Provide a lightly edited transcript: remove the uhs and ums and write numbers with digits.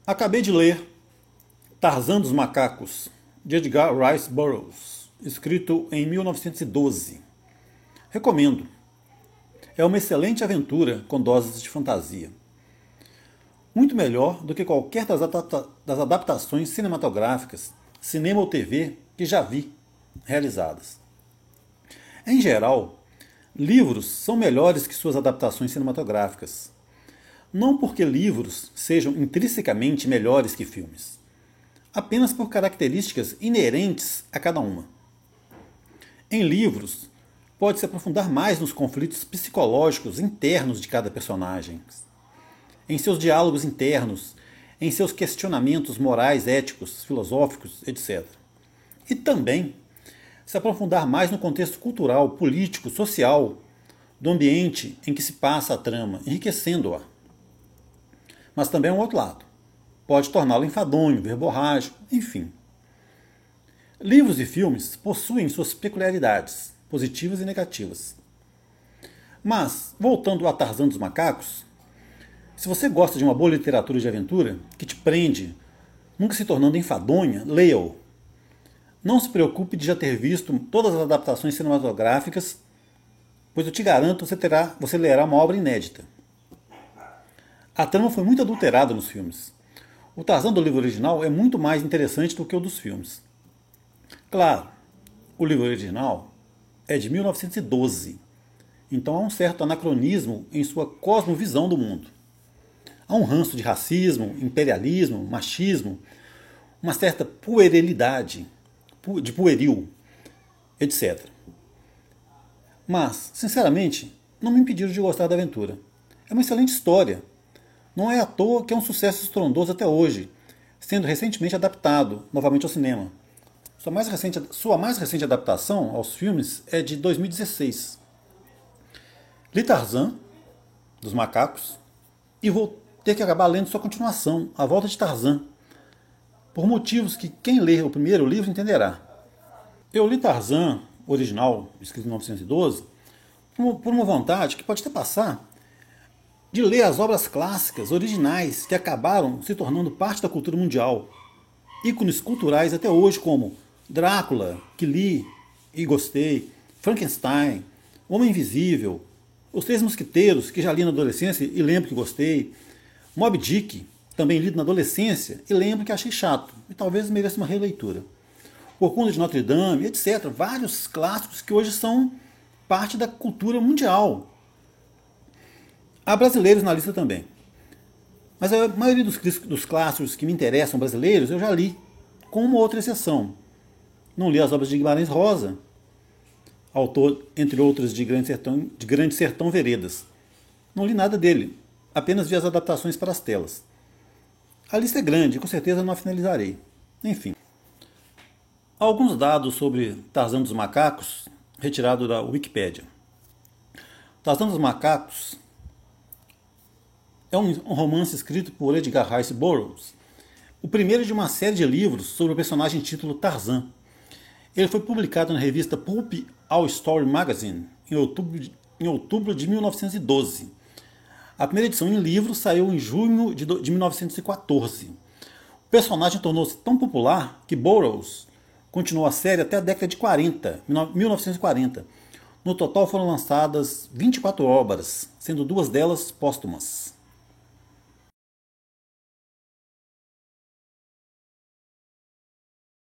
Acabei de ler Tarzan dos Macacos, de Edgar Rice Burroughs, escrito em 1912. Recomendo. É uma excelente aventura com doses de fantasia. Muito melhor do que qualquer das adaptações cinematográficas, cinema ou TV, que já vi realizadas. Em geral, livros são melhores que suas adaptações cinematográficas. Não porque livros sejam intrinsecamente melhores que filmes, apenas por características inerentes a cada uma. Em livros, pode-se aprofundar mais nos conflitos psicológicos internos de cada personagem, em seus diálogos internos, em seus questionamentos morais, éticos, filosóficos, etc. E também se aprofundar mais no contexto cultural, político, social do ambiente em que se passa a trama, enriquecendo-a. Mas também é um outro lado. Pode torná-lo enfadonho, verborrágico, enfim. Livros e filmes possuem suas peculiaridades, positivas e negativas. Mas, voltando a Tarzan dos Macacos, se você gosta de uma boa literatura de aventura, que te prende, nunca se tornando enfadonha, leia-o. Não se preocupe de já ter visto todas as adaptações cinematográficas, pois eu te garanto que você lerá uma obra inédita. A trama foi muito adulterada nos filmes. O Tarzan do livro original é muito mais interessante do que o dos filmes. Claro, o livro original é de 1912, então há um certo anacronismo em sua cosmovisão do mundo. Há um ranço de racismo, imperialismo, machismo, uma certa puerilidade, de pueril, etc. Mas, sinceramente, não me impediram de gostar da aventura. É uma excelente história. Não é à toa que é um sucesso estrondoso até hoje, sendo recentemente adaptado novamente ao cinema. Sua mais recente adaptação aos filmes é de 2016. Li Tarzan, dos Macacos, e vou ter que acabar lendo sua continuação, A Volta de Tarzan, por motivos que quem ler o primeiro livro entenderá. Eu li Tarzan, original, escrito em 1912, por uma vontade que pode até passar de ler as obras clássicas, originais, que acabaram se tornando parte da cultura mundial. Ícones culturais até hoje como Drácula, que li e gostei, Frankenstein, Homem Invisível, Os Três Mosquiteiros, que já li na adolescência e lembro que gostei, Moby Dick, também lido na adolescência e lembro que achei chato e talvez mereça uma releitura. Corcunda de Notre Dame, etc. Vários clássicos que hoje são parte da cultura mundial. Há brasileiros na lista também. Mas a maioria dos clássicos que me interessam brasileiros eu já li, com uma outra exceção. Não li as obras de Guimarães Rosa, autor, entre outras, de Grande Sertão Veredas. Não li nada dele, apenas vi as adaptações para as telas. A lista é grande e com certeza não a finalizarei. Enfim. Alguns dados sobre Tarzan dos Macacos, retirado da Wikipédia. Tarzan dos Macacos é um romance escrito por Edgar Rice Burroughs, o primeiro de uma série de livros sobre o personagem título Tarzan. Ele foi publicado na revista Pulp All Story Magazine em outubro de 1912. A primeira edição em livro saiu em junho de 1914. O personagem tornou-se tão popular que Burroughs continuou a série até a década de 1940. No total foram lançadas 24 obras, sendo duas delas póstumas.